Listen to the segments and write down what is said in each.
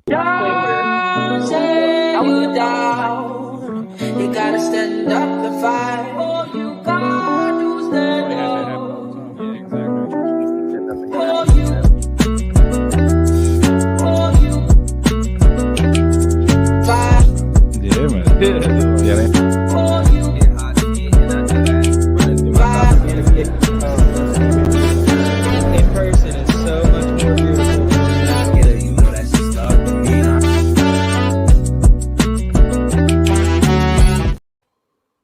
Say you down, you gotta stand up and fight. Oh, you got to stand up. Oh, you fight. Yeah, man. Yeah, Oh, you fight. In person is so much more beautiful. You know that's just love to me.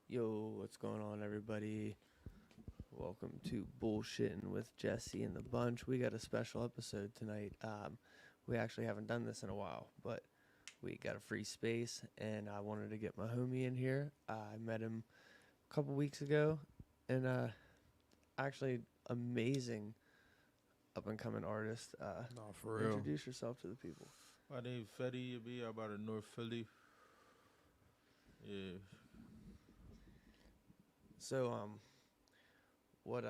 Yo, what's going on, everybody? Welcome to Bullshittin with Jesse and the Bunch. We got a special episode tonight. We actually haven't done this in a while, but we got a free space, and I wanted to get my homie in here. I met him a couple weeks ago, and actually amazing up-and-coming artist. for real. Introduce yourself to the people. My name F.E.T.I, you be about in North Philly. Yeah. So, what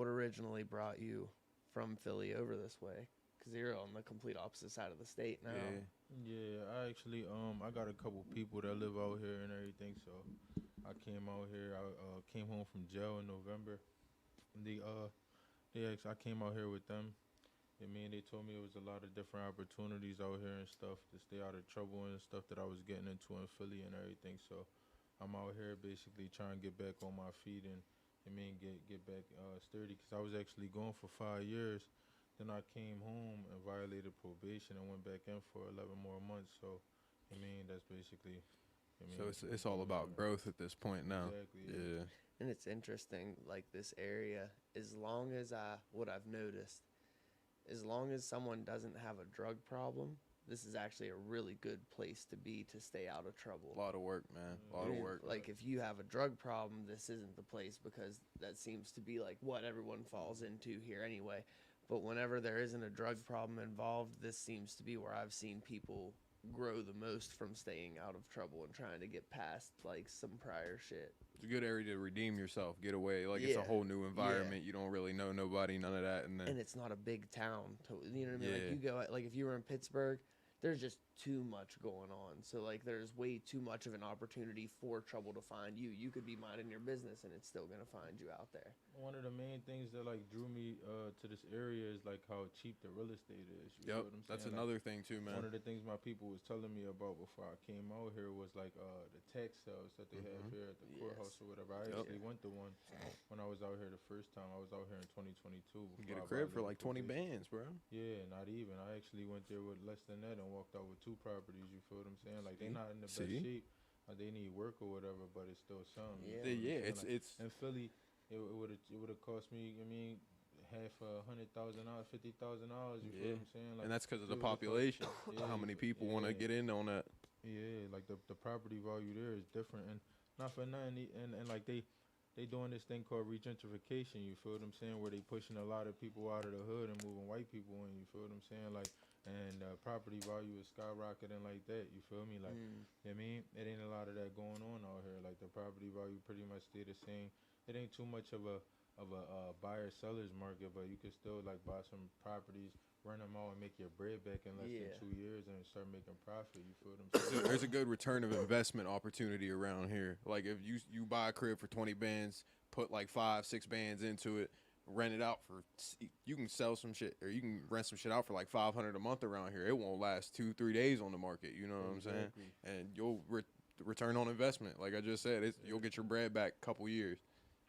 originally brought you from Philly over this way? Because you're on the complete opposite side of the state now. Yeah, I actually I got a couple people that live out here and everything, so I came out here. I came home from jail in November. I came out here with them. I mean, they told me it was a lot of different opportunities out here and stuff to stay out of trouble and stuff that I was getting into in Philly and everything. So I'm out here basically trying to get back on my feet and get back sturdy, because I was actually gone for 5 years. Then I came home and violated probation and went back in for 11 more months. So, that's basically. So it's all about growth at this point now. Exactly. Yeah. And it's interesting, like this area, as long as what I've noticed, as long as someone doesn't have a drug problem, this is actually a really good place to be to stay out of trouble. A lot of work, man. A lot of work. Like if you have a drug problem, this isn't the place, because that seems to be like what everyone falls into here anyway. But whenever there isn't a drug problem involved, this seems to be where I've seen people grow the most from staying out of trouble and trying to get past like some prior shit. It's a good area to redeem yourself, get away. Like it's a whole new environment. Yeah. You don't really know nobody, none of that, and it's not a big town. You know what I mean? Yeah. Like you go, like if you were in Pittsburgh, there's just too much going on. So like there's way too much of an opportunity for trouble to find you. You could be minding your business and it's still gonna find you out there. One of the main things that like drew me to this area is like how cheap the real estate is. You yep, know what I'm that's saying? another thing too, man. One of the things my people was telling me about before I came out here was like the tax sales that they have here at the courthouse or whatever. I actually went to one when I was out here the first time. I was out here in 2022. You get a crib for like 20 bands, bro. Yeah, not even. I actually went there with less than that and walked out with 2 properties. You feel what I'm saying? Like they not in the best shape. They need work or whatever, but it's still something. Yeah, it's in Philly. It would have cost me. Half $100,000, $50,000. You feel what I'm saying? Like, and that's because of the population. How many people want to get in on that? Yeah, like the property value there is different, and not for nothing. And like they doing this thing called regentrification. You feel what I'm saying? Where they pushing a lot of people out of the hood and moving white people in. You feel what I'm saying? Like, and property value is skyrocketing like that. You feel me? Like, I mean, it ain't a lot of that going on out here. Like the property value pretty much stay the same. It ain't too much of a buyer-seller's market, but you can still like buy some properties, rent them out, and make your bread back in less than 2 years and start making profit. You feel what I'm saying? There's a good return of investment opportunity around here. Like if you buy a crib for 20 bands, put like 5-6 bands into it, rent it out for, you can sell some shit, or you can rent some shit out for like $500 a month around here. It won't last 2-3 days on the market. You know what I'm saying? And you'll return on investment. Like I just said, you'll get your bread back a couple years.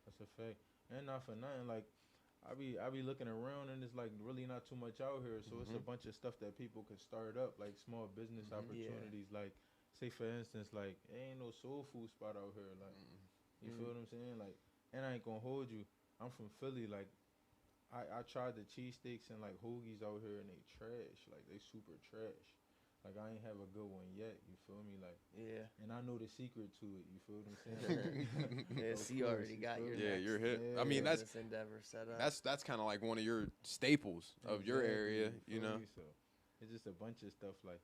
That's a fact. And not for nothing, like I be looking around and it's like really not too much out here. So it's a bunch of stuff that people could start up, like small business opportunities. Like say for instance, like ain't no soul food spot out here. Like you feel what I'm saying? Like, and I ain't gonna hold you. I'm from Philly. Like I tried the cheesesteaks and like hoagies out here and they trash. Like they super trash. Like I ain't have a good one yet, you feel me? Like and I know the secret to it, you feel what I'm saying? So you already got your you're hit. Yeah, I mean that's endeavor set up. That's kind of like one of your staples of your area, you know. So it's just a bunch of stuff. Like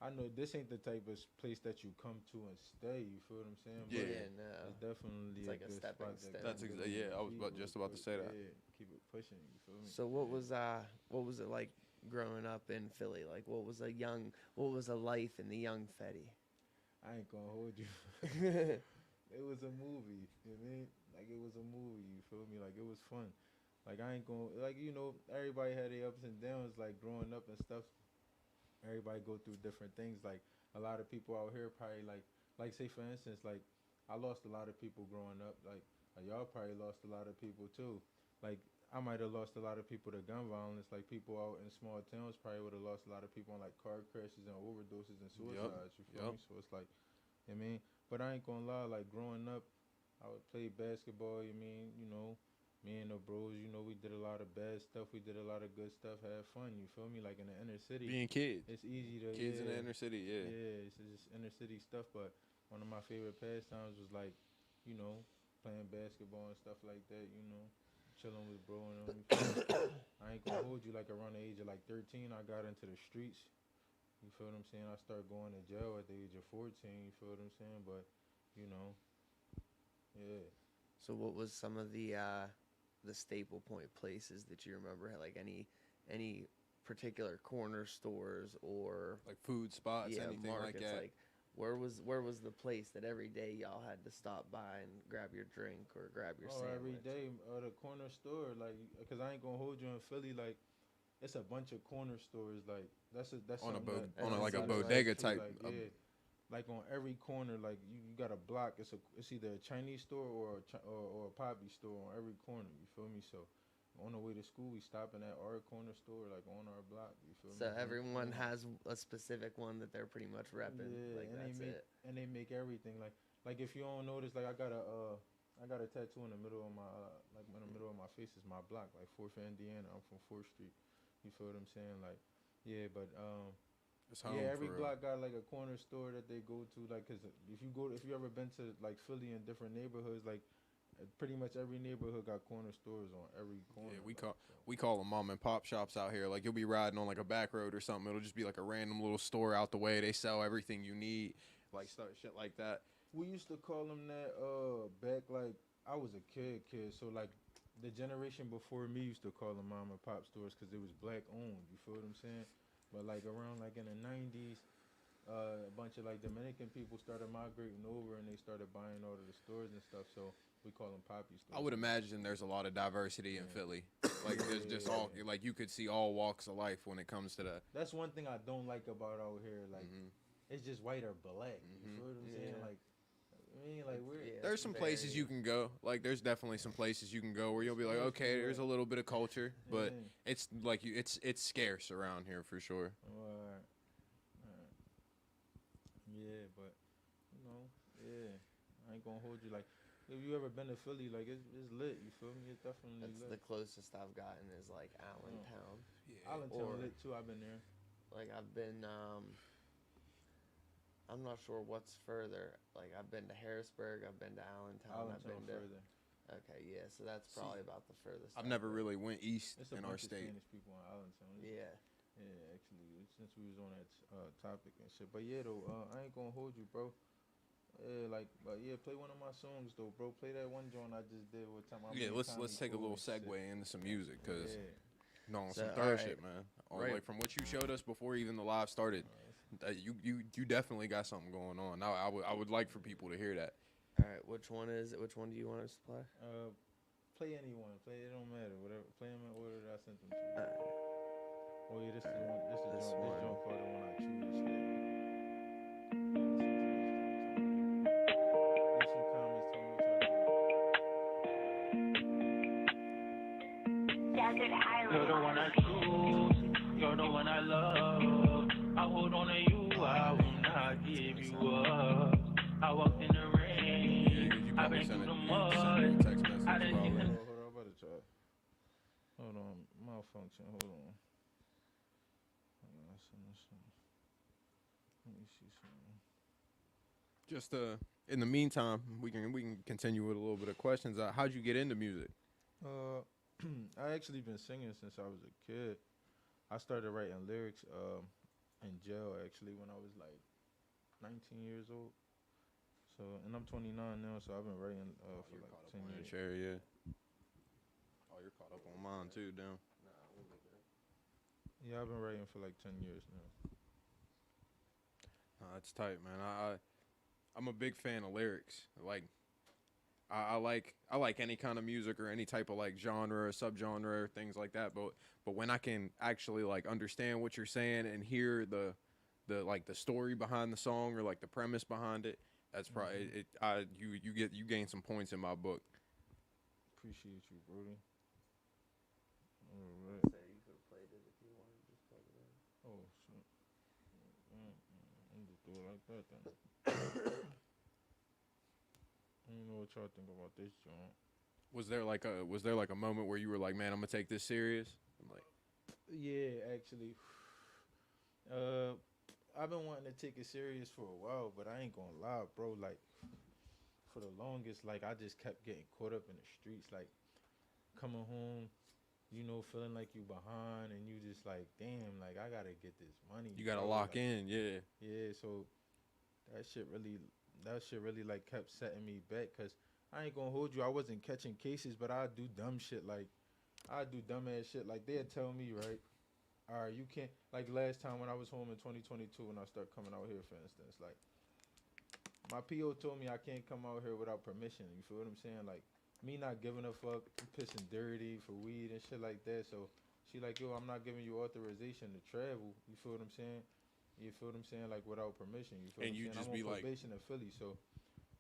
I know this ain't the type of place that you come to and stay. You feel what I'm saying? But no. it's definitely like a good stepping spot stone. That's I was just about to say that. Yeah, keep it pushing. You feel me? So what was it like growing up in Philly? Like, what was a life in the young Fetty? I ain't gonna hold you. It was a movie, you know what I mean? Like, it was a movie, you feel me? Like, it was fun. Like, I ain't gonna, like, you know, everybody had their ups and downs, like, growing up and stuff. Everybody go through different things. Like, a lot of people out here probably, like, say, for instance, like, I lost a lot of people growing up. Like y'all probably lost a lot of people, too. Like, I might have lost a lot of people to gun violence. Like, people out in small towns probably would have lost a lot of people on, like, car crashes and overdoses and suicides, you feel me? So, it's like, you know what I mean? But I ain't gonna lie, like, growing up, I would play basketball, you mean, you know, me and the bros, you know, we did a lot of bad stuff, we did a lot of good stuff, had fun, you feel me? Like, in the inner city. Being kids. It's easy to, Kids in the inner city, yeah. Yeah, it's just inner city stuff, but one of my favorite pastimes was, like, you know, playing basketball and stuff like that, you know, chilling with bro and them. I ain't gonna hold you, like, around the age of, like, 13, I got into the streets. You feel what I'm saying? I started going to jail at the age of 14, you feel what I'm saying? But, you know, yeah. So what was some of the staple point places that you remember? Like any particular corner stores or Like food spots, anything markets, like that. like where was the place that every day y'all had to stop by and grab your drink or grab your sandwich? Every day, the corner store, like, because I ain't gonna hold you in Philly, like, it's a bunch of corner stores, like, that's On a something bodega actually, type. like, yeah, like, on every corner, like, you got a block, it's either a Chinese store or a poppy store on every corner, you feel me? So on the way to school, we stopping at our corner store, like, on our block, you feel me? So everyone has a specific one that they're pretty much repping. Yeah, like, and that's it. And they make everything, like, if you don't notice, like, I got a tattoo in the middle of my in the middle of my face is my block, like 4th Indiana. I'm from 4th Street. You feel what I'm saying? Like, yeah, but It's home yeah, every for block got like a corner store that they go to. Like, cause if you ever been to like Philly in different neighborhoods, like pretty much every neighborhood got corner stores on every corner. Yeah, we call them mom and pop shops out here. Like, you'll be riding on like a back road or something. It'll just be like a random little store out the way. They sell everything you need, like stuff, shit like that. We used to call them that back, like, I was a kid, so like the generation before me used to call them mom and pop stores because it was black owned. You feel what I'm saying? But like around like in the 90s, a bunch of like Dominican people started migrating over and they started buying all of the stores and stuff. So we call them poppy stores. I would imagine there's a lot of diversity in Philly. Like, there's just all, like, you could see all walks of life when it comes to that. That's one thing I don't like about out here. Like, it's just white or black. You feel what I'm saying? Like, I mean, like, There's some places you can go. Like, there's definitely some places you can go where you'll be like, okay, there's a little bit of culture, but it's like it's scarce around here for sure. Alright. Yeah, but you know, yeah, I ain't gonna hold you. Like, if you ever been to Philly, like, it's lit. You feel me? It's definitely That's lit. the closest I've gotten is like Allentown. Allentown lit too. I've been there. Like, I've been I'm not sure what's further. Like, I've been to Harrisburg, I've been to Allentown, I've been to further. Okay, yeah, so that's probably about the furthest. I've never really went east It's a in our bunch of state. Spanish people in Allentown. Yeah. Yeah, actually, since we was on that topic and shit. But yeah, though, I ain't gonna hold you, bro. Yeah, like, but yeah, play one of my songs though, bro. Play that one joint I just did with time. Let's take a little segue into some music, cause on So, some third alright. shit, man. Like, from what you showed us before even the live started, you definitely got something going on. Now I would like for people to hear that. All right, which one is it? Which one do you want us to play? Play anyone. Play, it don't matter. Whatever. Play them in order that I sent them to you. Oh yeah, this is the one. This joint called the one I choose. Leave some comments. Tell me what y'all think. You're the one I choose, you're the one I love. I hold on to you, I will not give you up. I walked in the rain, I've been through the mud. I didn't see them. Hold on, I'm about to try. Hold on, malfunction. Hold on. Let me see something. Just in the meantime, we can continue with a little bit of questions. How'd you get into music? I actually been singing since I was a kid. I started writing lyrics in jail actually when I was like 19 years old. So, and I'm 29 now, so I've been writing for like 10 years. Chair, yeah. Oh, you're caught up on mine too, damn. Yeah, I've been writing for like 10 years now. That's tight, man. I'm a big fan of lyrics. Like I like any kind of music or any type of like genre or subgenre or things like that. But when I can actually like understand what you're saying and hear the like the story behind the song or like the premise behind it, that's probably it. You gain some points in my book. Appreciate you, Brody. All right. Say you could have played it if you wanted. Just plug it in. Oh shit. I'm just do it like that then. I don't know what y'all think about this joint. Was there like a moment where you were like, man, I'm gonna take this serious? I'm like, Yeah, actually. I've been wanting to take it serious for a while, but I ain't gonna lie, bro. Like, for the longest, like, I just kept getting caught up in the streets. Like, coming home, you know, feeling like you behind, and you just like, damn, like, I gotta get this money. you gotta bro. lock Like, in, yeah. Yeah, so that shit really like kept setting me back. Cause I ain't gonna hold you, I wasn't catching cases, but I do dumb shit. Like, I do dumb ass shit. Like, they'd tell me, right, all right, you can't, like last time when I was home in 2022 when I started coming out here, for instance, like, my PO told me I can't come out here without permission. You feel what I'm saying? Like, me not giving a fuck, pissing dirty for weed and shit like that. So she like, yo, I'm not giving you authorization to travel. You feel what I'm saying? You feel what I'm saying? Like, without permission. You feel And what I'm you saying? just I'm be on like, probation in Philly. So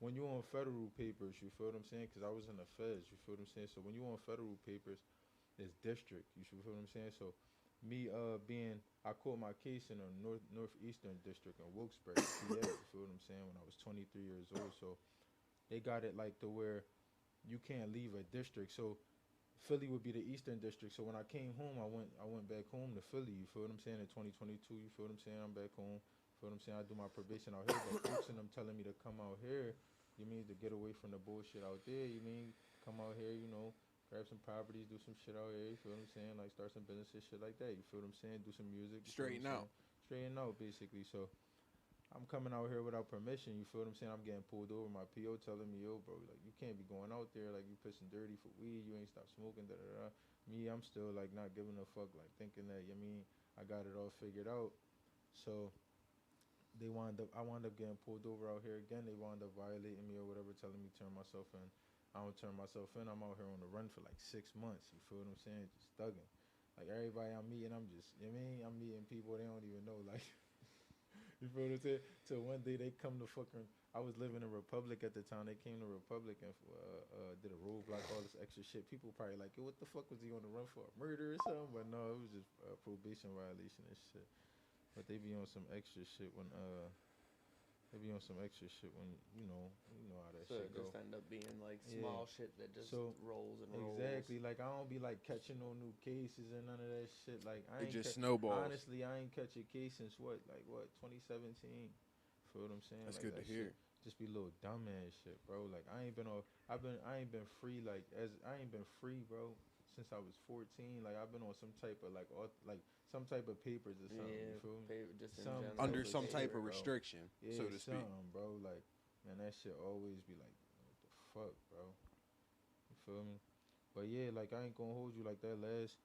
when you on federal papers, you feel what I'm saying? Because I was in the feds. You feel what I'm saying? So when you on federal papers, it's district. You feel what I'm saying? So me I caught my case in a northeastern district in Wilkes-Barre, PA. You feel what I'm saying? When I was 23 years old. So they got it like to where you can't leave a district. So Philly would be the eastern district. So when I came home, I went back home to Philly. You feel what I'm saying? In 2022, you feel what I'm saying? I'm back home. You feel what I'm saying? I do my probation out here, but folks and them telling me to come out here. You mean to get away from the bullshit out there? You mean come out here? You know, grab some properties, do some shit out here. You feel what I'm saying? Like start some businesses, shit like that. You feel what I'm saying? Do some music. You feel what I'm straighten out. saying? Straighten out, basically. So I'm coming out here without permission. You feel what I'm saying? I'm getting pulled over. My PO telling me, yo, bro, like you can't be going out there like you pissing dirty for weed. You ain't stop smoking. Da da da. Me, I'm still like not giving a fuck. Like thinking that I mean I got it all figured out. So I wound up getting pulled over out here again. They wound up violating me or whatever, telling me turn myself in. I don't turn myself in. I'm out here on the run for like 6 months. You feel what I'm saying? Just thugging. Like everybody I'm meeting, I'm just, you know what I mean? I'm meeting people they don't even know. Like, you feel what I'm saying? Till one day they come to fucking, I was living in Republic at the time. They came to Republic and did a roadblock, all this extra shit. People probably like, yo, what the fuck was he on the run for? A murder or something? But no, it was just a probation violation and shit. But they be on some extra shit when you know how that So shit it go. just end up being like Yeah. small shit that just So, rolls and rolls. Exactly. Like I don't be like catching no new cases and none of that shit. Like I It ain't just snowballs. Honestly, I ain't catch a case since what 2017. Feel what I'm saying? That's like, good to that hear. Shit just be little dumbass shit, bro. Like I ain't been free bro, since I was 14. Like I've been on some type of some type of papers or something. Yeah, You feel me? just in Some general. Under type of some type shit, of bro. restriction, Yeah, so to speak. something, bro. Like, man, that shit always be like, what the fuck, bro? You feel me? But yeah, like I ain't gonna hold you. Like that last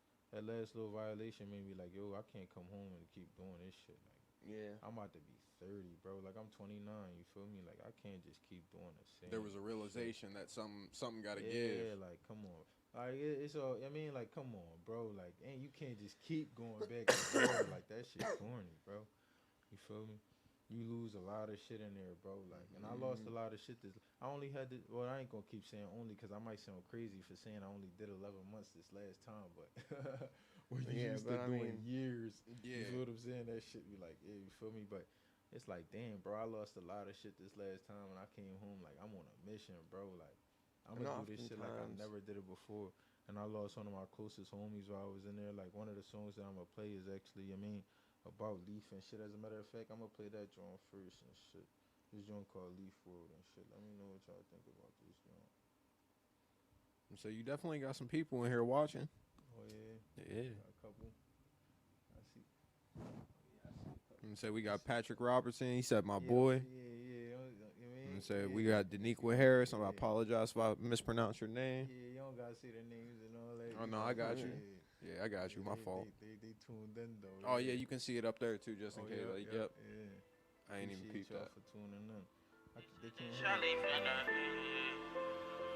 little violation made me like, yo, I can't come home and keep doing this shit. Like, Yeah. I'm about to be 30, bro. Like I'm 29. You feel me? Like I can't just keep doing the same. There was a shit. realization that something got to Yeah, give. like come on. Like it's all. I mean, like come on, bro. Like, and you can't just keep going back and forth. Like that shit corny, bro. You feel me? You lose a lot of shit in there, bro. Like, and I lost a lot of shit. I only had to. Well, I ain't gonna keep saying only because I might sound crazy for saying I only did 11 months this last time, but when you used to doing years, Yeah. you feel what I'm saying? That shit be like, yeah, you feel me? But it's like, damn, bro, I lost a lot of shit this last time when I came home. Like, I'm on a mission, bro. Like, I'm gonna do this shit like I never did it before. And I lost one of my closest homies while I was in there. Like, one of the songs that I'm gonna play is actually, about Leaf and shit. As a matter of fact, I'm gonna play that joint first and shit. This joint called Leaf World and shit. Let me know what y'all think about this joint. So you definitely got some people in here watching. Oh yeah, Yeah. got a couple. I see. And say we got Patrick Robertson. He said my boy. Yeah. You mean? And say we got Daniqua Harris. I apologize if I mispronounce your name. Yeah, you don't gotta say their names and all that. Oh no, I got you. Yeah, I got you. My fault. They tuned in though. Oh yeah, you can see it up there too, just in case. Yeah, Like, yeah, yep. yeah. I ain't even Appreciate peeped y'all that. for tuning in. They can't hear Charlie it. finna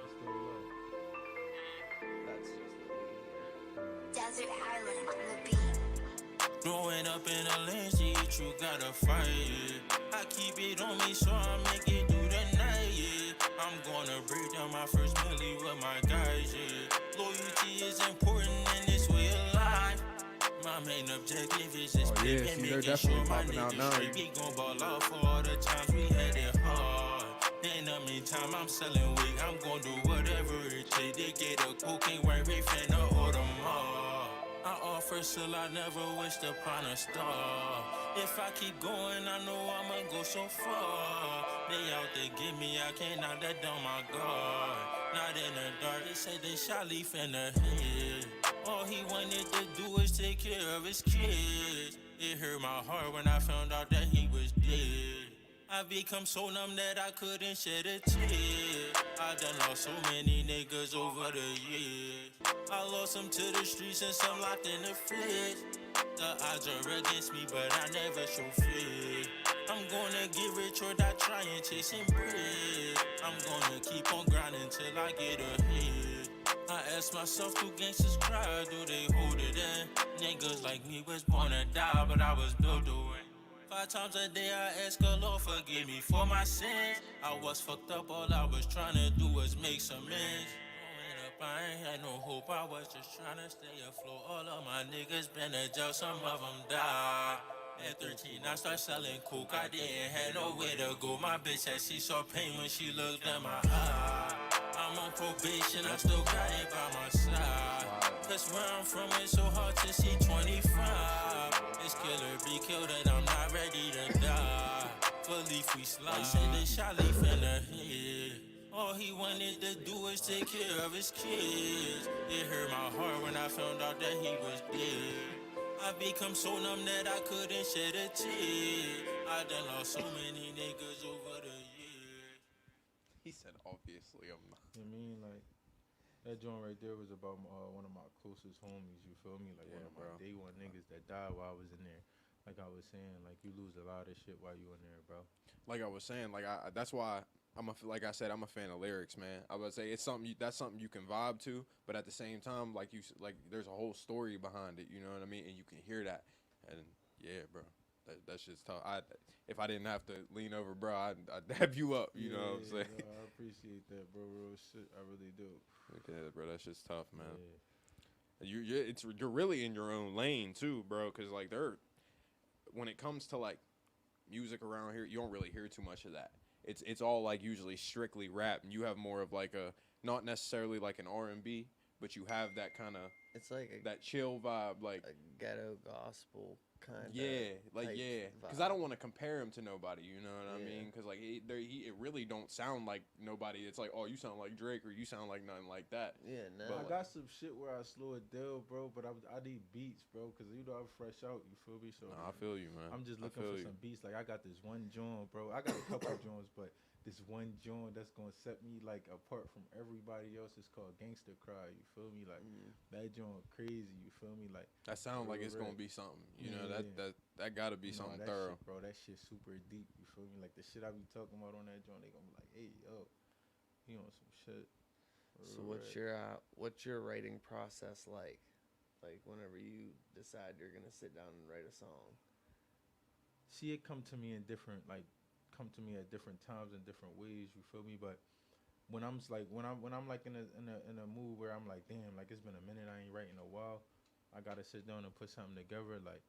It's still low. That's just what we hear. Desert Island on the beat. growing up in a lane, see it, you gotta fight it. I keep it on me, so I make it through the night, yeah. I'm gonna break down my first milli with my guys, yeah. Loyalty is important in this way of life. My main objective is just Oh, yeah, making see, they're sure definitely my popping out niggas now. straight. We gon' ball out for all the times we had it hard. In the meantime, I'm selling weed. I'm gon' do whatever it takes to get a cocaine where we finna order more. I offer still I never wished upon a star. If I keep going, I know I'ma go so far. They out there get me, I can't knock that down my guard. Not in the dark, they say they shot leaf in the head. All he wanted to do was take care of his kids. It hurt my heart when I found out that he was dead. I become so numb that I couldn't shed a tear. I done lost so many niggas over the years. I lost some to the streets and some locked in the fridge. The odds are against me, but I never show fear. I'm gonna get rich or die trying, chasing bread. I'm gonna keep on grinding till I get ahead. I ask myself, do gangsters cry, do they hold it in? Niggas like me was born to die, but I was built to win. 5 times a day I ask the Lord forgive me for my sins. I was fucked up, all I was trying to do was make some ends. Growing up, I ain't had no hope, I was just trying to stay afloat. All of my niggas been in jail, some of them died. At 13, I started selling coke, I didn't have nowhere to go. My bitch said she saw pain when she looked in my eye. I'm on probation, I still got it by my side. Cause where I'm from, it's so hard to see 25. This killer be killed and I'm not ready to die. For leaf we slide, send a shot leaf in the head. All he wanted to do was take care of his kids. It hurt my heart when I found out that he was dead. I become so numb that I couldn't shed a tear. I done lost so many niggas over the years. He said, obviously, I'm not. You know what I mean? Like, that joint right there was about one of my closest homies, you feel me? Like, Yeah, one of my bro. day one niggas that died while I was in there. Like I was saying, like, you lose a lot of shit while you in there, bro. Like I was saying, like that's why like I said, I'm a fan of lyrics, man. I would say it's something that's something you can vibe to, but at the same time, like there's a whole story behind it. You know what I mean? And you can hear that, and yeah, bro, that shit's tough. If I didn't have to lean over, bro, I'd dab you up. You know what I'm saying? No, I appreciate that, bro. Real shit, I really do. Yeah, bro, that shit's tough, man. Yeah. You're really in your own lane too, bro. Cause like when it comes to like music around here, you don't really hear too much of that. It's all like usually strictly rap, and you have more of like a not necessarily like an R&B, but you have that kind of It's like that chill vibe, like a ghetto gospel kind of. because I don't want to compare him to nobody, you know what I Yeah. mean? Because like it really don't sound like nobody. It's like, oh, you sound like Drake, or you sound like nothing like that. Yeah, no. But I got some shit where I slow it down, bro, but I need beats, bro, because you know I'm fresh out, you feel me? So Nah, I feel you, man. I'm just I looking feel for you. some beats. Like, I got this one joint, bro. I got a couple joints, but this one joint that's going to set me, like, apart from everybody else is called Gangsta Cry, you feel me? Like, that joint crazy, you feel me? Like, That sounds like it's real. gonna be something, you know. Yeah. That gotta be Nah, something that thorough. shit, bro, that shit super deep, you feel me? Like, the shit I be talking about on that joint, they gonna be like, hey, yo, he on some shit. So Real what's your writing process like? Like whenever you decide you're gonna sit down and write a song. See, it come to me at different times and different ways, you feel me? But when I'm like in a mood where I'm like, damn, like it's been a minute, I ain't writing in a while, I gotta sit down and put something together. Like,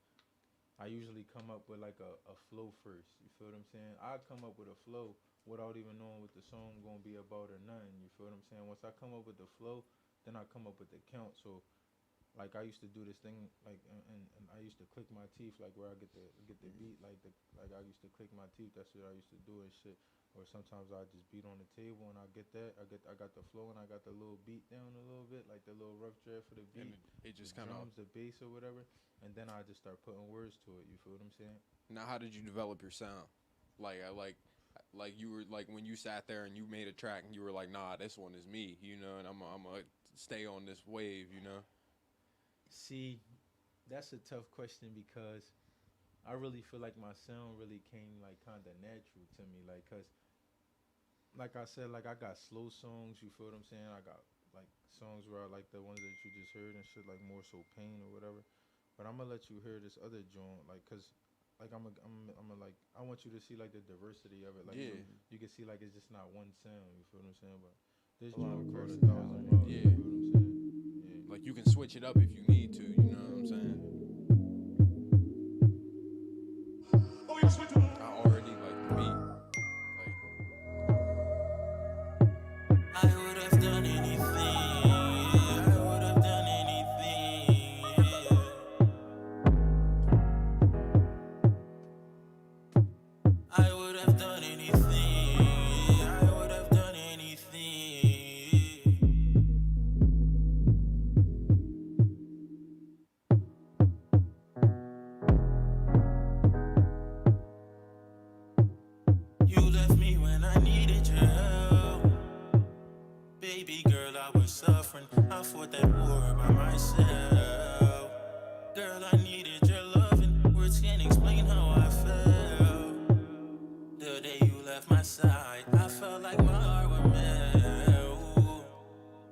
I usually come up with like a flow first, you feel what I'm saying? I come up with a flow without even knowing what the song gonna be about or nothing, you feel what I'm saying? Once I come up with the flow, then I come up with the count. So like, I used to do this thing, like, and I used to click my teeth, like, where I get the beat, like I used to click my teeth. That's what I used to do and shit. Or sometimes I just beat on the table and I get that. I got the flow and I got the little beat down a little bit, like the little rough draft for the beat. And it just the kind of. drums, the bass or whatever, and then I just start putting words to it. You feel what I'm saying? Now, how did you develop your sound? Like you were like when you sat there and you made a track and you were like, nah, this one is me, you know, and I'm gonna stay on this wave, you know. See, That's a tough question because I really feel like my sound really came like kind of natural to me, like I said, like I got slow songs. You feel what I'm saying? I got like songs where I like the ones that you just heard and shit, like more so pain or whatever. But I'm gonna let you hear this other joint, like, cause like like I want you to see like the diversity of it, like so Yeah. you can see like it's just not one sound. You feel what I'm saying? But this A lot of joint called A Thousand versatility. Miles. Yeah. You feel what I'm saying? Yeah. Like you can switch it up if you need to. You know what I'm saying? I already like the beat. Like I would have done anything. I would have done anything. I would have done anything. I would have done anything. You left me when I needed your help. Baby girl, I was suffering. I fought that war by myself. Girl, I needed your loving. Words can't explain how I felt. The day you left my side, I felt like my heart would melt.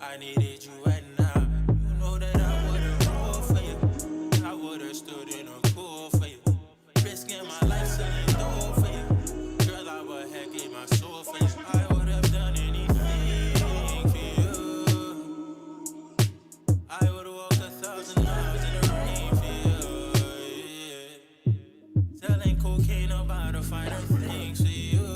I needed you right now. You know that I would've rolled for you. I would've stood in a cool for you. Risking my life, selling dough for you. Girl, I would have gave my soul for you. I would have done anything for you. I would walk 1,000 miles in the rain for you. Yeah. Selling cocaine about to find her things for you.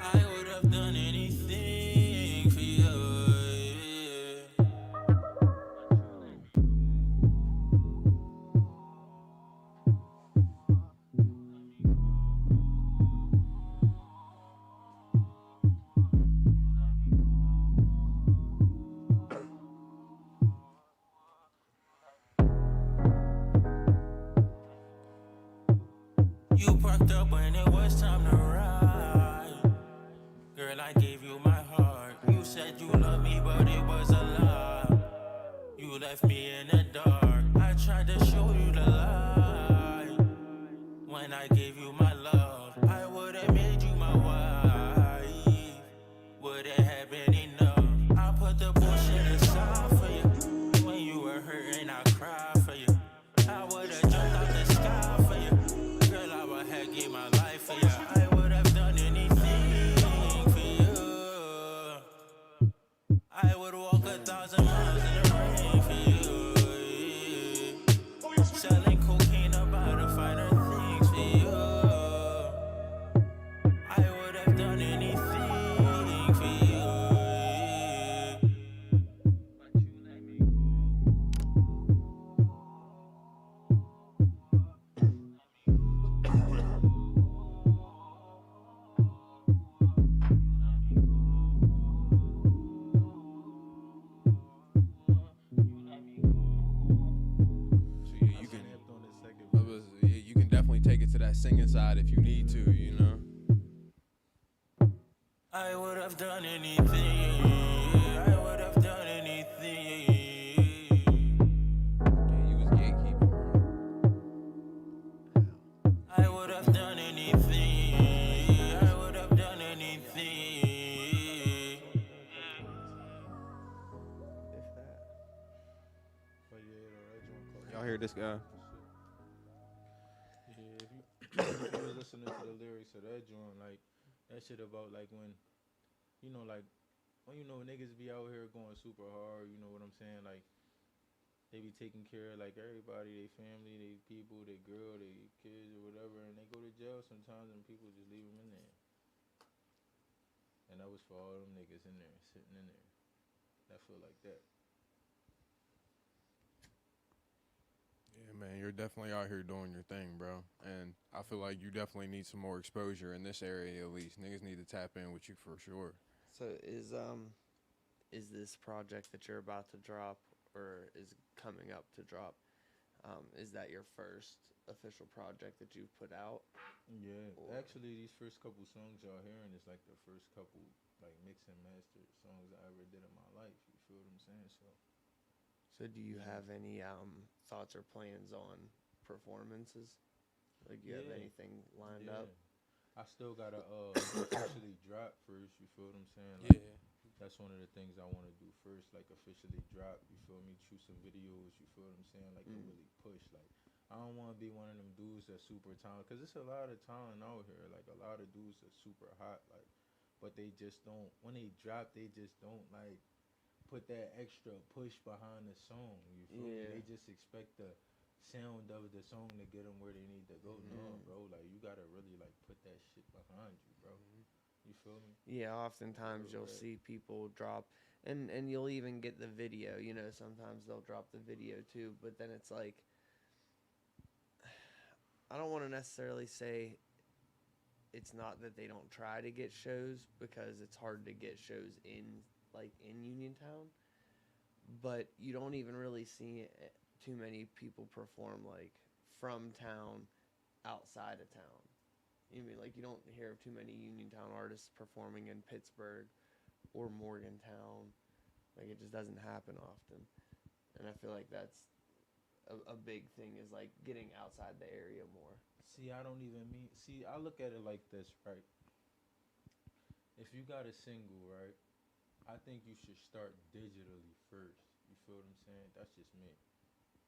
I would have done anything for you. Yeah. You parked up when it was time to ride. Girl, I gave you my heart. You said you loved me, but it was a lie. You left me in the dark. I tried to show you the light. When I gave you my love, I would've made you my wife. Would it have been enough? I put the bullshit aside for you. When you were hurting, I cried for you. I would've jumped out the sky for you. Girl, I would have gave my life for you. I would have done anything for you. I would walk 1,000 miles in the rain for you. Yeah. Selling cocaine about to find her things for you. I would have done anything for you. Yeah. But you let me go. so yeah, I you can. snapped on the second I verse. was, yeah, you can definitely take it to that singing side if you need to. You know. I would have done anything. I would have done anything. Yeah, you was gatekeeping, bro. I would have done anything. I would have done anything. If that. But yeah, though, that joint called Y'all hear this guy? Yeah, if you if you was listening to the lyrics of that joint, like that shit about like when niggas be out here going super hard, you know what I'm saying? Like they be taking care of like everybody, they family, they people, they girl, they kids or whatever, and they go to jail sometimes, and people just leave them in there. And that was for all them niggas in there, sitting in there. That feel like that. Yeah, man, you're definitely out here doing your thing, bro. And I feel like you definitely need some more exposure in this area at least. Niggas need to tap in with you for sure. So is this project that you're about to drop or is coming up to drop? Is that your first official project that you've put out? Yeah, Or- actually, these first couple songs y'all hearing is like the first couple like mix and master songs I ever did in my life. You feel what I'm saying? So do you have any thoughts or plans on performances? Like, you have Yeah. anything lined Yeah. up? I still gotta officially drop first. You feel what I'm saying? Like, Yeah. that's one of the things I want to do first. Like, officially drop. You feel me? Shoot some videos. You feel what I'm saying? Like, to really push. Like, I don't want to be one of them dudes that's super talented. Cause it's a lot of talent out here. Like, a lot of dudes are super hot. Like, but they just don't. When they drop, they just don't like put that extra push behind the song. You feel me? Yeah. They just expect the sound of the song to get them where they need to go. No, bro. Like, you gotta really like put that shit behind you, bro. You feel me? Yeah, oftentimes Real you'll rap. see people drop, and you'll even get the video. You know, sometimes they'll drop the video too, but then it's like, I don't want to necessarily say it's not that they don't try to get shows, because it's hard to get shows in, like, in Uniontown, but you don't even really see too many people perform like from town, outside of town. You know what I mean? Like, you don't hear of too many Uniontown artists performing in Pittsburgh or Morgantown. Like, it just doesn't happen often. And I feel like that's a big thing, is like getting outside the area more. See, I don't even mean. See, I look at it like this, right? If you got a single, right? I think you should start digitally first. You feel what I'm saying? That's just me.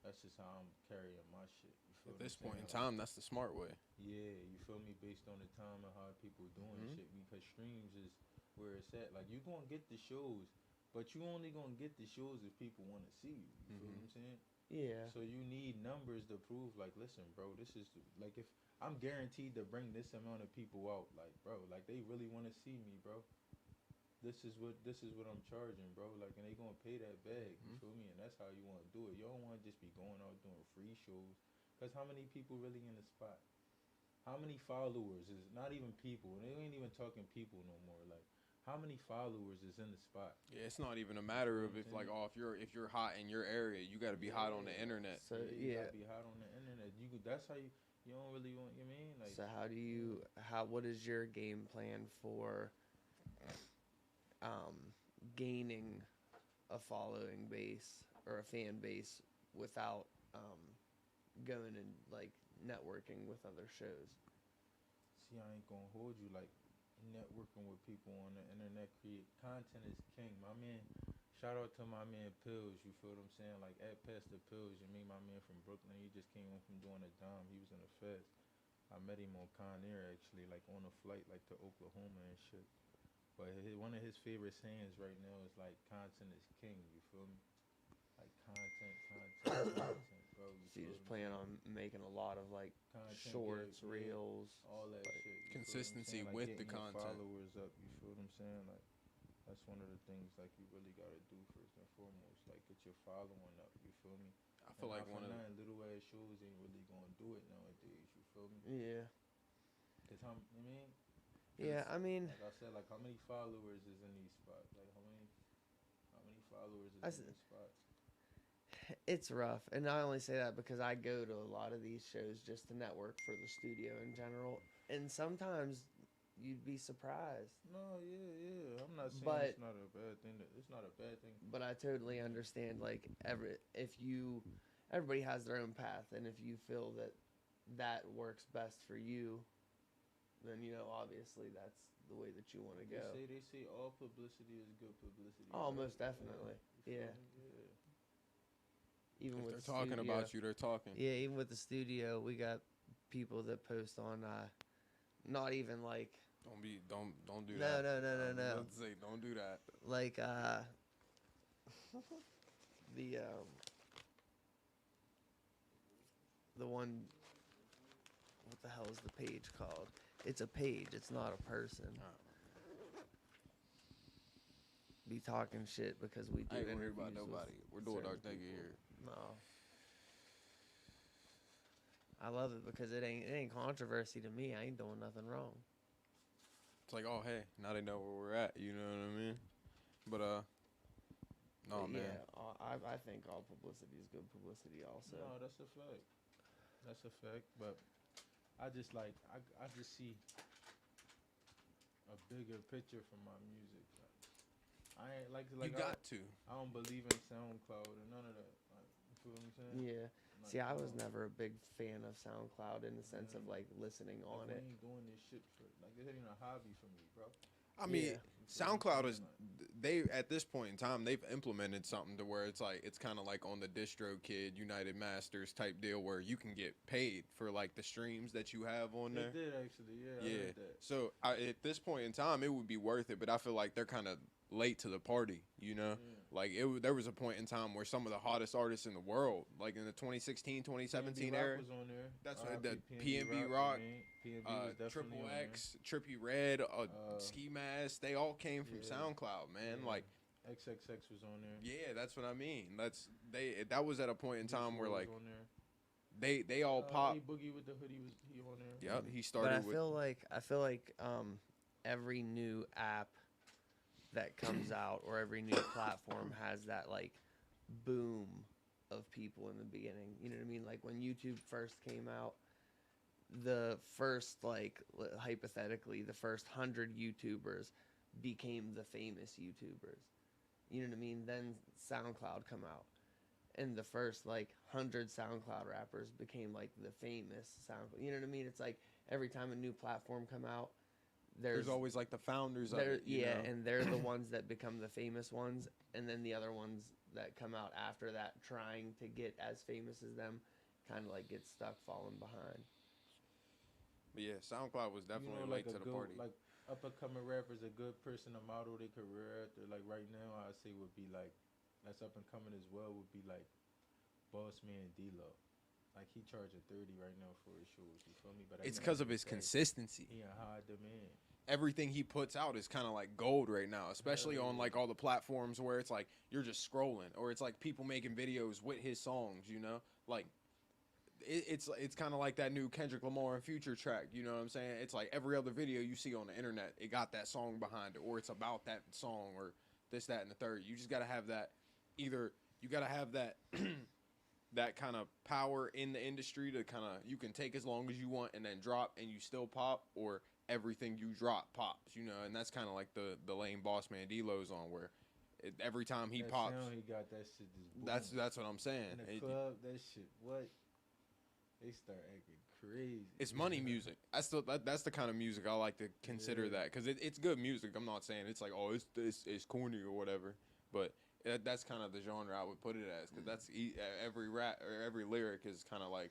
That's just how I'm carrying my shit. You feel At what I'm this point in saying? Like, time, that's the smart way. yeah, you feel me? Based on the time and how people doing shit, because streams is where it's at. Like, you gonna get the shows, but you only gonna get the shows if people want to see you. You feel what I'm saying? Yeah. So you need numbers to prove, like, listen, bro, this is like, if I'm guaranteed to bring this amount of people out, like, bro, like, they really want to see me, bro. This is what I'm charging, bro. Like, and they gonna pay that bag. You feel me? And that's how you want to do it. You don't want to just be going out doing free shows. Cause how many people really in the spot? How many followers is not even people? They ain't even talking people no more. Like, how many followers is in the spot? Yeah, it's not even a matter of You if feel like, me? oh, if you're hot in your area, you got to be hot on the internet. So You yeah. gotta be hot on the internet. That's how you don't really want. You mean like? So how do you what is your game plan for gaining a following base or a fan base without going and like networking with other shows? See, I ain't gonna hold you. Like, networking with people on the internet, create content is king. My man, shout out to my man Pills. You feel what I'm saying? Like, at Pastor Pills, you mean my man from Brooklyn? He just came home from doing a dime. He was in the feds. I met him on Con Air, actually, like on a flight like to Oklahoma and shit. But one of his favorite sayings right now is like, content is king. You feel me? Like, content, bro. You So you feel just what I'm plan saying? on making a lot of like Content, shorts, yeah, reels, all that like, shit. You feel what I'm Consistency saying? Like, with the getting your content. followers up. You feel what I'm saying? Like, that's one of the things like you really gotta do first and foremost. Like, get your following up. You feel me? I feel like one of the, little ass shows ain't really gonna do it nowadays. You feel me? yeah. Cause how I mean, Yeah, I mean, like I said, like, how many followers is in these spots? Like, how many followers is in these spots? it's rough. And I only say that because I go to a lot of these shows just to network for the studio in general. And sometimes you'd be surprised. No, yeah. I'm not saying But- it's not a bad thing. It's not a bad thing. But I totally understand, like, everybody has their own path, and if you feel that works best for you, then, you know, obviously that's the way that you want to go. They say all publicity is good publicity. Oh, right? most definitely. You feel Yeah. me? Yeah. Even if with they're the talking studio. about you, they're talking. Yeah, even with the studio, we got people that post on not even like Don't do No, that. no. Let's say don't do that. like the one, what the hell is the page called? It's a page, it's not a person. Be talking shit because we do I ain't worried interviews about with nobody. We're doing our certain thing people. here. No. I love it because it ain't controversy to me. I ain't doing nothing wrong. It's like, oh hey, now they know where we're at. You know what I mean? But no, But man. yeah, I think all publicity is good publicity also. No, that's a fact. That's a fact. But I just like I just see a bigger picture from my music. Like, I ain't like You got to. I don't believe in SoundCloud and none of that. Like, you feel what I'm saying? Yeah. Like, See, I was never a big fan of SoundCloud in the sense of like listening like, on we it. ain't doing this shit for like this ain't even a hobby for me, bro. I mean, Yeah. SoundCloud is they at this point in time they've implemented something to where it's like it's kind of like on the DistroKid United Masters type deal where you can get paid for like the streams that you have on They there. did actually, yeah. I Yeah. heard that. So at this point in time, it would be worth it, but I feel like they're kind of late to the party. You know, like there was a point in time where some of the hottest artists in the world, like in the 2016, 2017 PNB Rock era, was on there. that's RIP what the PNB PNB Rock, PNB was definitely Triple on X, Trippy Red, Ski Mask, they all came from yeah. SoundCloud, man. Yeah. Like, XXX was on there. yeah, that's what I mean. That was at a point in time where Juice like WRLD was on there. they all popped. A-Boogie with the hoodie was he on there. Yep, he But started I with. feel like every new app that comes out or every new platform has that like boom of people in the beginning. You know what I mean? Like when YouTube first came out, the first like hypothetically the first 100 YouTubers became the famous YouTubers. You know what I mean? Then SoundCloud come out, and the first like 100 SoundCloud rappers became like the famous SoundCloud. You know what I mean? It's like every time a new platform come out, There's always like the founders of it. You know? and they're the ones that become the famous ones, and then the other ones that come out after that trying to get as famous as them kind of like get stuck falling behind. But yeah, SoundCloud was definitely late to the party. Like up and coming rappers, a good person to model their career after. Like right now, I say would be like that's up and coming as well. Would be like Boss Man D-Lo. Like he charging 30 right now for his shows. You feel me? But It's because of his consistency. He in high demand. Everything he puts out is kind of like gold right now, especially on like all the platforms where it's like you're just scrolling, or it's like people making videos with his songs. You know, like it's kind of like that new Kendrick Lamar and Future track. You know what I'm saying? It's like every other video you see on the internet, it got that song behind it, or it's about that song, or this, that, and the third. You just gotta have that. Either you gotta have that that kind of power in the industry to kind of you can take as long as you want and then drop and you still pop, or everything you drop pops. You know, and that's kind of like the lane Boss Man D-Lo's on where. Every time he that pops, sound he got that shit. Just that's what I'm saying. in the club, that shit. What? They start acting crazy. It's money music. That's the kind of music I like to consider that because it's good music. I'm not saying it's like it's corny or whatever, but that's kind of the genre I would put it as because that's every rap or every lyric is kind of like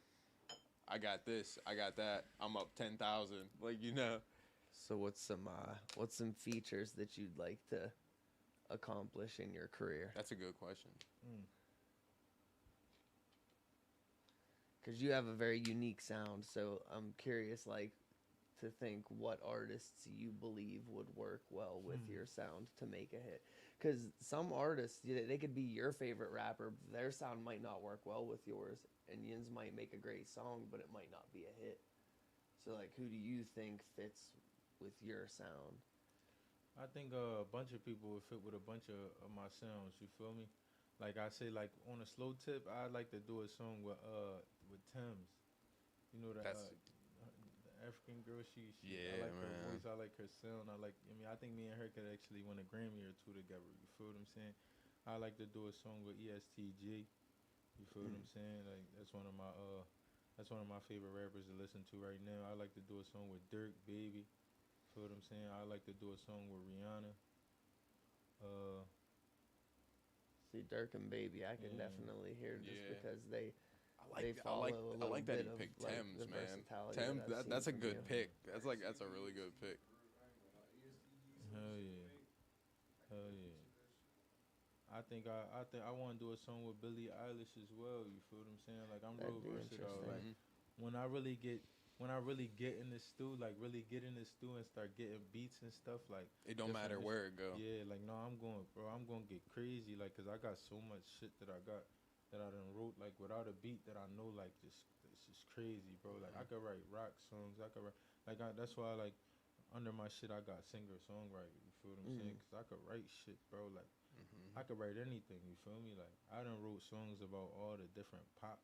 I got this, I got that, I'm up 10,000, like you know. So what's some features that you'd like to accomplish in your career? That's a good question. Because you have a very unique sound, so I'm curious, like, to think what artists you believe would work well with your sound to make a hit. Because some artists, they could be your favorite rapper, but their sound might not work well with yours, and Yins might make a great song, but it might not be a hit. So, like, who do you think fits with your sound? I think a bunch of people would fit with a bunch of my sounds. You feel me? Like I say, like on a slow tip, I'd like to do a song with Thames. You know that the African girl. She Yeah, I like man. her voice. I like her sound. I think me and her could actually win a Grammy or two together. You feel what I'm saying? I like to do a song with ESTG. You feel what I'm saying? Like that's one of my favorite rappers to listen to right now. I like to do a song with Dirk, Baby. Feel what I'm saying? I like to do a song with Rihanna. See, Dirk and Baby, I can Yeah. definitely hear just Yeah. because they I follow like a I little like that bit you of, picked like, Thames, the man. versatility Thames, that I've that's a seen good from you. pick. That's a really good pick. Hell yeah. Hell yeah. I think I want to do a song with Billie Eilish as well. You feel what I'm saying? Like I'm That'd real be versatile. interesting. Like when I really get in the stew, like really get in the stew and start getting beats and stuff, like It don't matter where it go. Yeah, like no, I'm gonna get crazy, like, cause I got so much shit that I done wrote, like without a beat that I know, like this is crazy, bro. Like I could write rock songs, that's why like under my shit I got singer songwriter. You feel what I'm saying? Cause I could write shit, bro. Like I could write anything. You feel me? Like I done wrote songs about all the different pop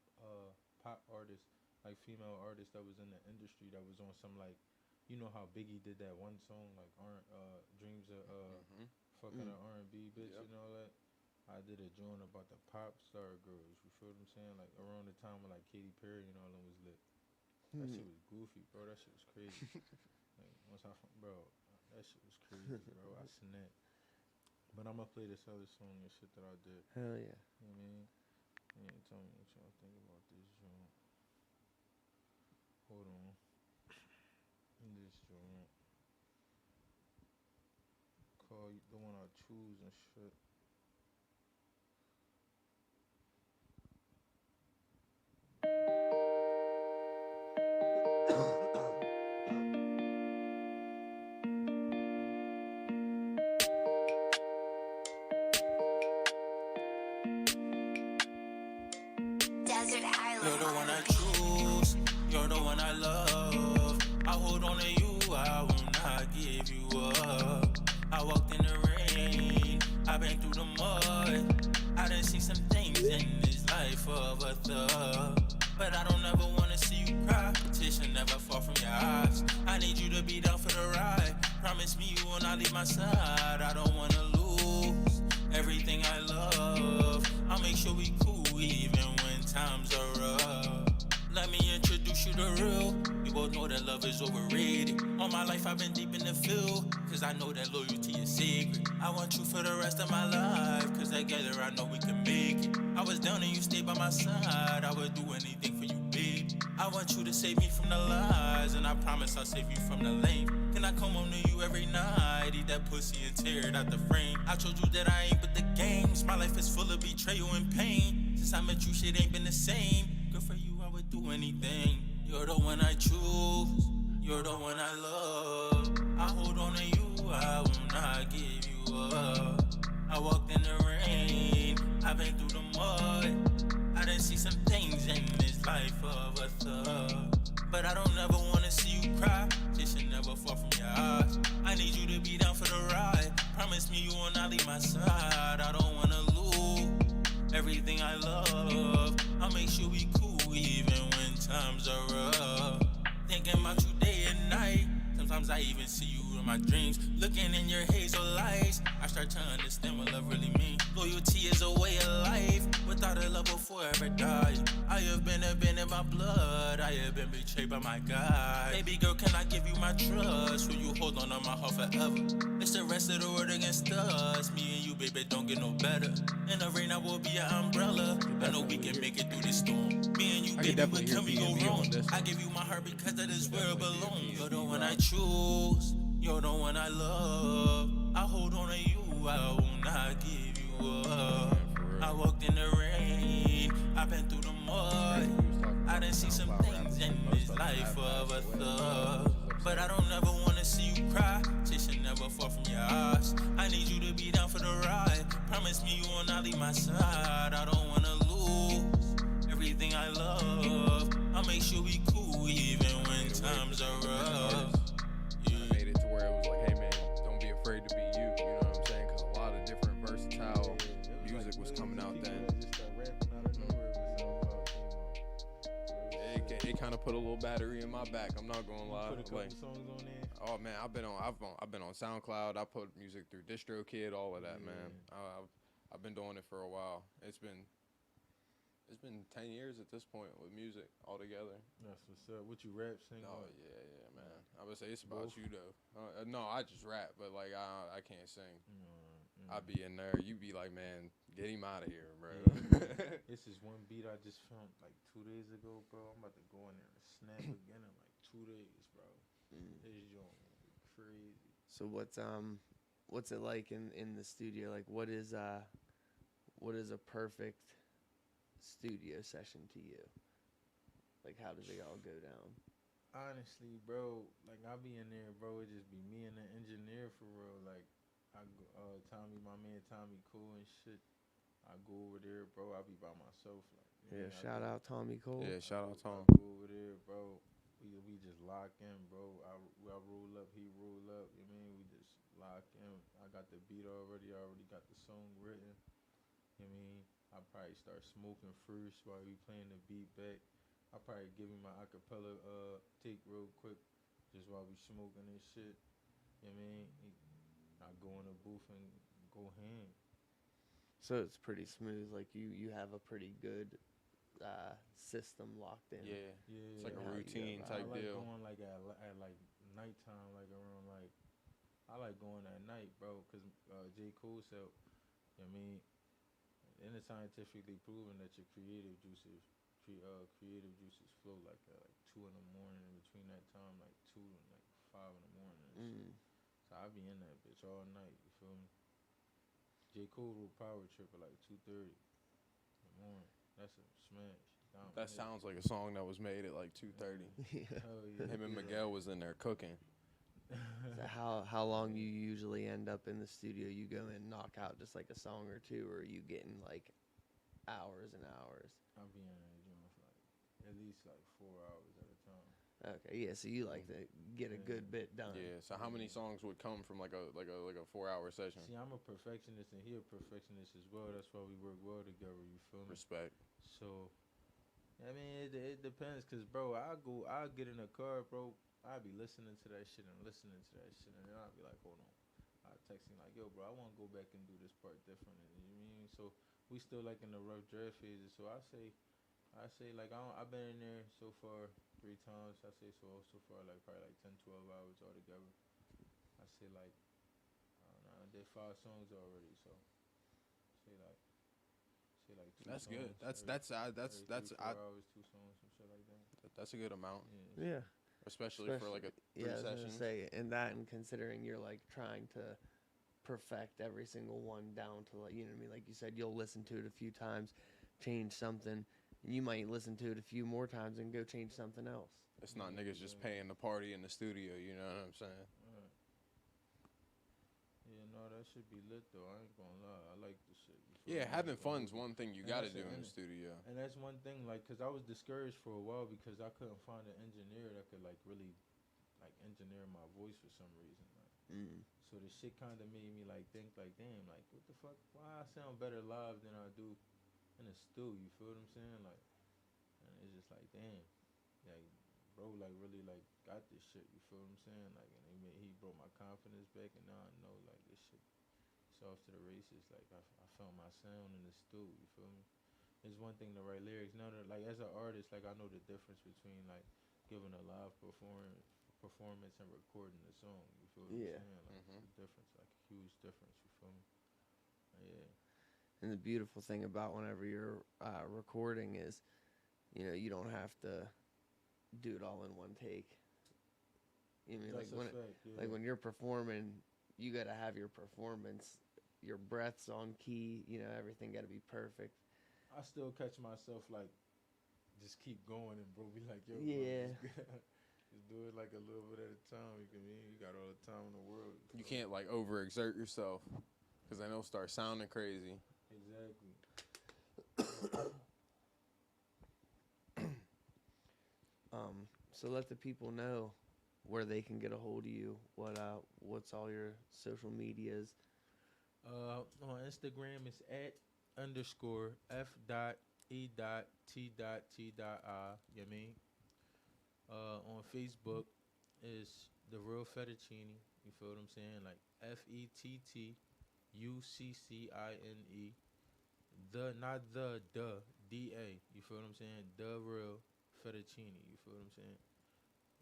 artists, like female artists that was in the industry that was on some like, you know how Biggie did that one song like Dreams of fucking an R&B bitch Yep. and all that. I did a joint about the pop star girls. You feel what I'm saying? Like around the time when like Katy Perry and all them was lit. That shit was goofy, bro. That shit was crazy. Like once bro, that shit was crazy, bro. I snapped. But I'm gonna play this other song and shit that I did. Hell yeah. You know what I mean? Yeah, tell me what y'all think about this joint. Hold on. This joint. Call the one I choose and shit. Desert You're the one I Island. choose, you're the one I love. I hold on to you, I will not give you up. I walked in the rain, I've been through the mud. I done seen some things in this life of a thug. But I don't ever wanna see you cry. Petition never fall from your eyes. I need you to be down for the ride. Promise me you will not leave my side. I don't wanna lose everything I love. I'll make sure we cool even when times are rough. Let me introduce you to real. We both know that love is overrated. All my life I've been deep in the field, cause I know that loyalty is sacred. I want you for the rest of my life, cause together I know we can make it. I was down and you stayed by my side. I would do anything for you, babe. I want you to save me from the lies, and I promise I'll save you from the lane. Can I come home to you every night, eat that pussy and tear it out the frame? I told you that I ain't with the games. My life is full of betrayal and pain. Since I met you, shit ain't been the same. Good for you, I would do anything. You're the one I choose, you're the one I love. I hold on to you, I will not give you up. I walked in the rain, I've been through the mud. I done see some things in this life of a thug. But I don't ever wanna see you cry. This should never fall from your eyes. I need you to be down for the ride. Promise me you will not leave my side. I don't wanna lose everything I love. I'll make sure we cool even when times are rough. Thinking about you day and night. Sometimes I even see you in my dreams. Looking in your hazel eyes, I start to understand what love really means. Loyalty is a way of life. Without a love will forever die. I have been abandoned by blood. I have been betrayed by my God. Baby girl, can I give you my trust? Will you hold on to my heart forever? It's the rest of the world against us. Me and you, baby, don't get no better. In the rain, I will be an umbrella. I know we can make it through this storm. Me and you, I baby, could definitely what hear can we go B&B on wrong? this I one. give you my heart because that is where it Definitely be a belongs. You're the B&B one I rock. choose. You're the one I love. I hold on to you. I will not give you up. For real. I walked in the rain. I've been through the mud. I done see some things in this life of a thug. But I don't ever wanna see you cry. This should never fall from your eyes. I need you to be down for the ride. Promise me you will not leave my side. I don't wanna lose everything I love. I'll make sure we cool even when times are rough. Kinda made it to where it was like, hey man, don't be afraid to be you. You know what I'm saying? Because a lot of different versatile music was coming out then. Just start rapping out of nowhere when SoundCloud came out. It kind of put a little battery in my back. I'm not gonna lie. Put a couple Like, songs on there. oh man, I've been on SoundCloud. I put music through DistroKid, all of that, man. I've been doing it for a while. It's been 10 years at this point with music altogether. That's what's up. What you rap, sing? Oh what? yeah, man. I would say it's about Both? you though. No, I just rap, but like I can't sing. Mm. I'd be in there. You be like, man, get him out of here, bro. This is one beat I just found like 2 days ago, bro. I'm about to go in there and snap again in like 2 days, bro. This joint crazy. So what's it like in the studio? Like what is a perfect studio session to you? Like how does it all go down? Honestly, bro, like I be in there, bro. It just be me and the engineer for real. Like I go, Tommy, my man Tommy, cool and shit. I go over there, bro. I be by myself, like Yeah, I shout go- out Tommy Cole. Yeah, shout out Tom. I go over there, bro. We just lock in, bro. I roll up, he roll up. You know what I mean? We just lock in. I got the beat already. I already got the song written. You know what I mean? I probably start smoking first while we playing the beat back. I probably give him my acapella take real quick, just while we smoking and shit. You know what I mean? I go in the booth and go ham. So it's pretty smooth. Like you have a pretty good system locked in. Yeah, Yeah, it's like a How you go routine about it. I type like deal. going like at like nighttime, like around like I like going at night, bro, because J. Cole said, I mean, and it's scientifically proven that your creative juices flow like at like 2 in the morning, in between that time, like 2 and like 5 in the morning and shit. Mm. So I be in that bitch all night. You feel me? J. Cole wrote Power Trip at like 2:30 in the morning. That's a smash. That sounds like a song that was made at like 2:30. Yeah. Hell yeah. Him and Miguel was in there cooking. So how long you usually end up in the studio? You go in, knock out just like a song or two, or are you getting like hours and hours? I'll be in there doing for like at least like 4 hours at a time. Okay, yeah. So you like to get a good bit done. Yeah. So how many songs would come from like a 4-hour session? See, I'm a perfectionist and he a perfectionist as well. That's why we work well together. You feel me? Respect. So, I mean, it depends, cause bro, I'll get in a car, bro. I'll be listening to that shit and then I'll be like, hold on. I'll text him like, yo, bro, I want to go back and do this part different. You know what I mean? So we still like in the rough draft phases. So I say like I've been in there so far 3 times. I say so far like probably like 10, 12 hours altogether. I say like I don't know, I did 5 songs already. So say like 2 That's songs. good. That's 4 hours, 2 songs, some shit like that. that's a good amount, Yeah. especially for like a 3 Yeah, I was gonna sessions. say, and that, and considering you're like trying to perfect every single one down to, like, you know what I mean? Like you said, you'll listen to it a few times, change something, and you might listen to it a few more times and go change something else. It's not niggas just paying the party in the studio. You know what I'm saying? Alright. Yeah, no, that should be lit though. I ain't gonna lie. I like the shit. You feel Yeah, me? having Like, fun's one thing you And got to that's do it, in the innit? studio. And that's one thing, like, cause I was discouraged for a while because I couldn't find an engineer that could like really, like, engineer my voice for some reason. Like, so the shit kind of made me like think, like, damn, like, what the fuck? Why I sound better live than I do in a stew? You feel what I'm saying? Like, and it's just like, damn, like, bro, like, really, like, got this shit. You feel what I'm saying? Like, and he brought my confidence back, and now I know, like, this shit. It's off to the races. Like, I found my sound in the stew. You feel me? It's one thing to write lyrics. Now that, like, as an artist, like, I know the difference between like giving a live performance and recording a song. You feel what Yeah. I'm saying? Like, it's a difference, like a huge difference. You feel me? Yeah. And the beautiful thing about whenever you're recording is, you know, you don't have to do it all in one take. You know what I mean? That's a fact. Yeah. Like when you're performing, you got to have your performance, your breath's on key, you know, everything got to be perfect. I still catch myself like just keep going and bro be like, yo, Yeah. bro, just do it like a little bit at a time. You can mean you got all the time in the world. You can't like overexert yourself, because then it'll start sounding crazy. Exactly. So let the people know where they can get a hold of you. What's all your social medias? On Instagram it's @_F.E.T.T.I. You know what I mean? On Facebook is The Real Fettuccine. You feel what I'm saying? Like FETTUCCINE. Not the DA. You feel what I'm saying? The Real Fettuccine. You feel what I'm saying?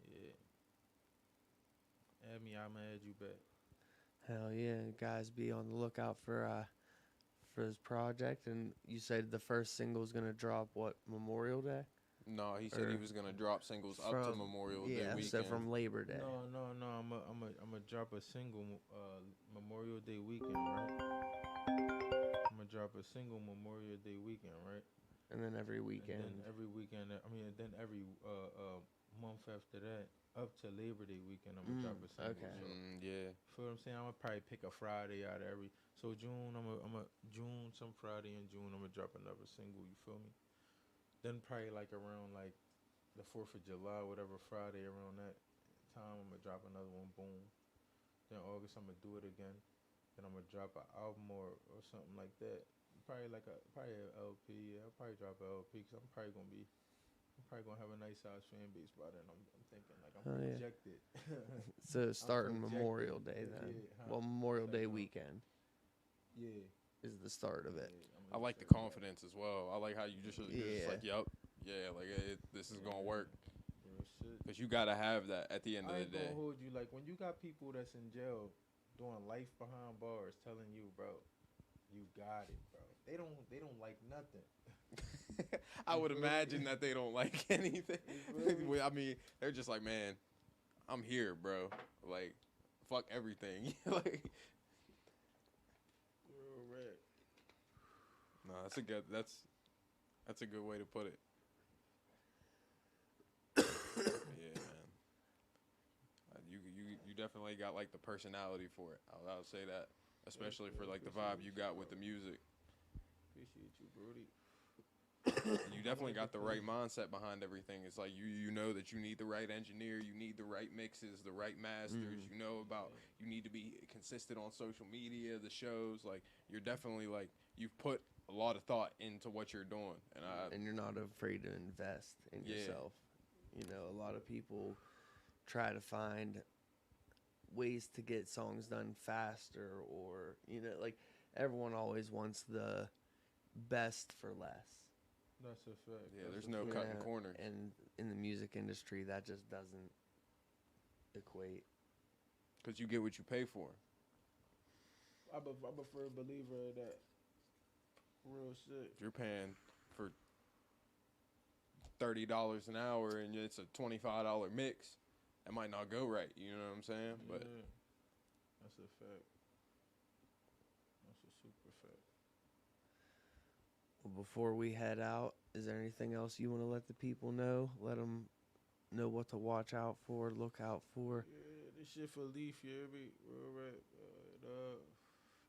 Yeah. Add me, I'ma add you back. Hell yeah, guys, be on the lookout for his project. And you said the first single is gonna drop what, Memorial Day? No, he said he was gonna drop singles up to Memorial Day Yeah, weekend. so from Labor Day. No. I'm a drop a single Memorial Day weekend, right? I'm gonna drop a single Memorial Day weekend, right? And then every weekend. And then every weekend, then every month after that, up to Labor Day weekend, I'm gonna drop a single. okay. So, Yeah. feel what I'm saying? I'm gonna probably pick a Friday out of every. So June, I'm a June, some Friday in June, I'm gonna drop another single. You feel me? Then probably like around like the 4th of July, whatever Friday around that time, I'm gonna drop another one. Boom. Then August, I'm gonna do it again. Then I'm gonna drop an album or something like that. Probably like a LP. Yeah, I'll probably drop an LP because I'm probably gonna have a nice size fan base by then. I'm thinking like I'm Oh, yeah. projected. So starting projected. Memorial Day then. Yeah, huh? Well, Memorial Day Like, weekend. Yeah. is the start of it. I like the confidence as well. I like how you're just Yeah. like, yup, yeah, like this is gonna work. Real shit. Cause you gotta have that at the end of I the ain't day. gonna hold you. Like when you got people that's in jail doing life behind bars, telling you, bro, you got it, bro. They don't like nothing. I would imagine that they don't like anything. feel I mean, they're just like, man, I'm here, bro. Like, fuck everything. Like, Real red. no, that's a good way to put it. Yeah, man. You definitely got like the personality for it. I'll say that, especially for like the vibe you got with the music. Appreciate you, Brody. You definitely got the right mindset behind everything. It's like you know that you need the right engineer, you need the right mixes, the right masters. You know about you need to be consistent on social media, the shows. Like you're definitely like you've put a lot of thought into what you're doing, And you're not afraid to invest in yourself. You know, a lot of people try to find ways to get songs done faster, or you know, like everyone always wants the best for less. That's a fact. yeah, That's there's a no fact. cutting corners. And in the music industry, that just doesn't equate. Because you get what you pay for. I'm a firm believer in that. Real shit. If you're paying for $30 an hour and it's a $25 mix, it might not go right. You know what I'm saying? But Yeah. That's a fact. That's a super fact. Well, before we head out, is there anything else you want to let the people know? Let them know what to watch out for, look out for. Yeah, this shit for Leaf, you be real rap.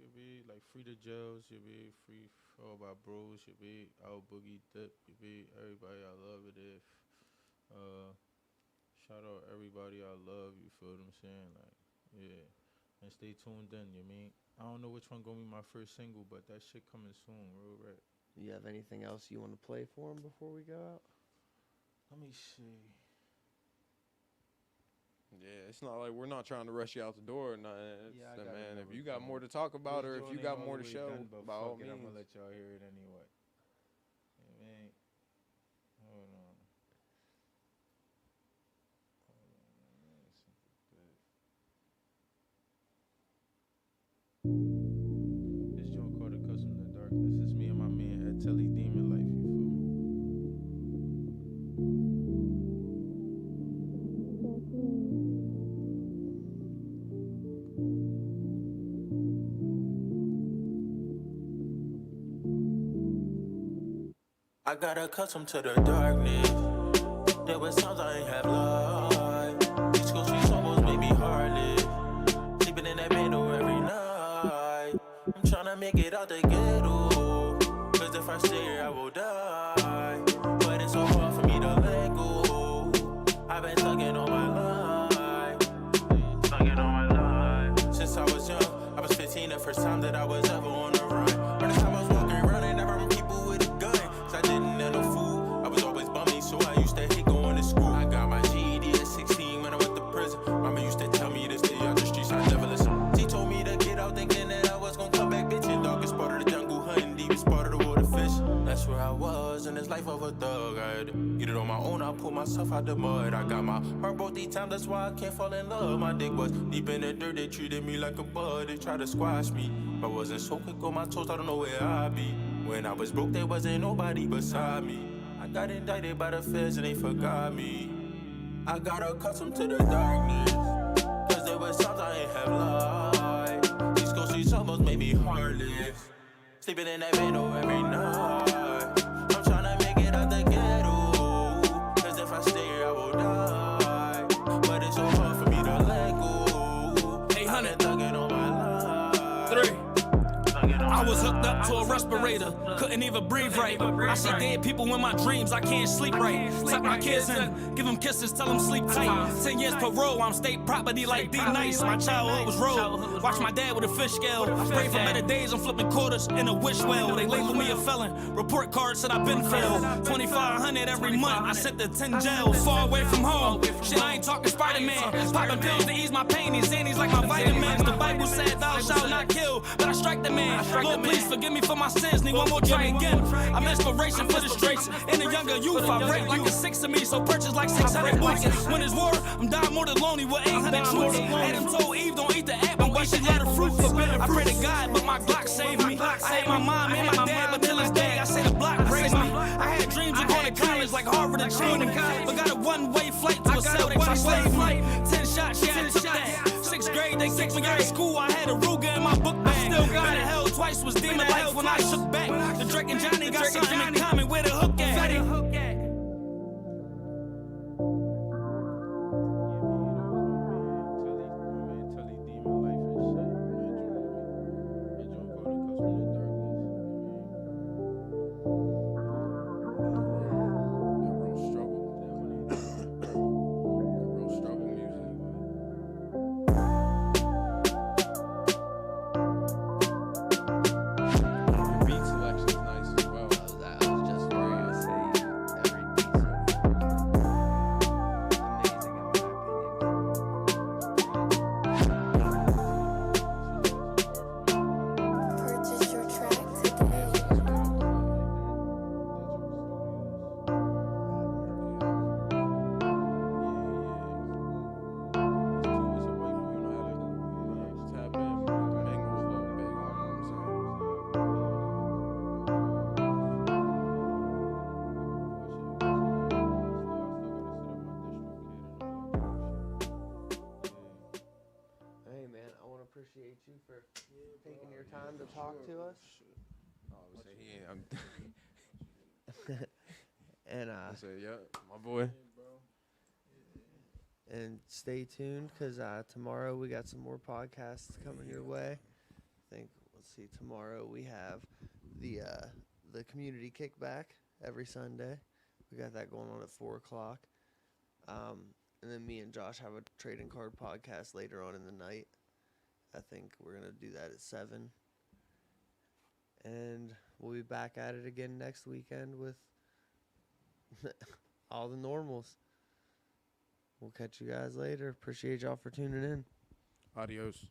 You be like free the jails, you be free for all my bros, you be out boogie dip, you be everybody I love it if. Shout out everybody I love, you feel what I'm saying? Like, yeah. And stay tuned in, you mean? I don't know which one gonna be my first single, but that shit coming soon, real rap. You have anything else you want to play for them before we go out? Let me see. yeah, it's not like we're not trying to rush you out the door or nothing. Yeah, I It's got man, if another you got song. more to talk about or if you got more to show, but by all fuck it, I'm means. gonna let y'all hear it anyway. You mean? Hold on. This joint called Accustomed to Darkness. It's me and my man F.E.T.T.I Demon Life, you feel me? I got accustomed to the darkness. There was times I ain't have light. These school streets almost made me heartless. Sleeping in that bed every night. I'm tryna make it out the ghetto. Cause if I stay here, I will die. But it's so hard for me to let go. I've been tugging on my life. Tugging on my life. Since I was young, I was 15, the first time that I was ever on the run. First time I was walking around and never people with a gun. Cause I didn't have no food. I was always bummy, so I used to hate going to school. I got my GED at 16 when I went to prison. Mama used to tell me to stay out the streets, I never listened. She told me to get out thinking that I was gonna come back bitching. Darkest part of the jungle, hunting deepest part of the water fish. That's where I was in this life of a thug. I had to get it on my own, I pulled myself out the mud. I got my heart broke these times, that's why I can't fall in love. My dick was deep in the dirt, they treated me like a bud. They tried to squash me, I wasn't so quick on my toes, I don't know where I'd be. When I was broke, there wasn't nobody beside me. I got indicted by the feds and they forgot me. I got accustomed to the darkness. Cause there was times I ain't have light. These school streets almost made me heartless. Sleeping in that bed every night. I'm tryna make it out the ghetto. Cause if I stay here, I will die. But it's so hard for me to let go. 800. I've been thugging on my life. 3. I was hooked up to a rush respirator. Couldn't even breathe right. I see dead people in my dreams, I can't sleep right. Tuck my kids in, give them kisses, tell them sleep tight. 10 years parole, I'm state property like D Nice. My childhood was rolled. Watch my dad with a fish scale. Pray for better days, I'm flipping quarters in a wish well. They label me a felon. Report card said I've been failed. 2,500 every month, I sent to 10 jails. Far away from home. Shit, I ain't talking Spider-Man. Popping pills to ease my pain. These Xannies like my vitamins. The Bible said thou shalt not kill, but I strike the man. Lord, please forgive me for my sins. Need one more try again. I'm inspiration for the streets. In the younger youth, I rate like a 6 to me, so purchase like 600 boots. When it's war, I'm dying more than lonely with 800 troops. Adam told Eve, don't eat the apple, but she let her fruit. I pray to God, but my Glock saved me. I hate my mom and my dad, but till this day, I say the block raised me. I had dreams of going to college like Harvard and Cheney, but got a one-way flight to a cell, they try slave me. 10 shots, yeah, I took that. 6th grade, they kicked me out of school, I had a Ruger in my book bag. Still got it held twice, was demon life when I shook back. The Drake and Johnny got something in common, where the hook at? Purchase your track today. Hey man, I want to appreciate you for taking your time to talk to us. And I say, yeah, my boy. and stay tuned because tomorrow we got some more podcasts coming your way. I think let's see, tomorrow we have the community kickback every Sunday. We got that going on at 4:00. And then me and Josh have a trading card podcast later on in the night. I think we're gonna do that at 7. And we'll be back at it again next weekend with all the normals. We'll catch you guys later. Appreciate y'all for tuning in. Adios.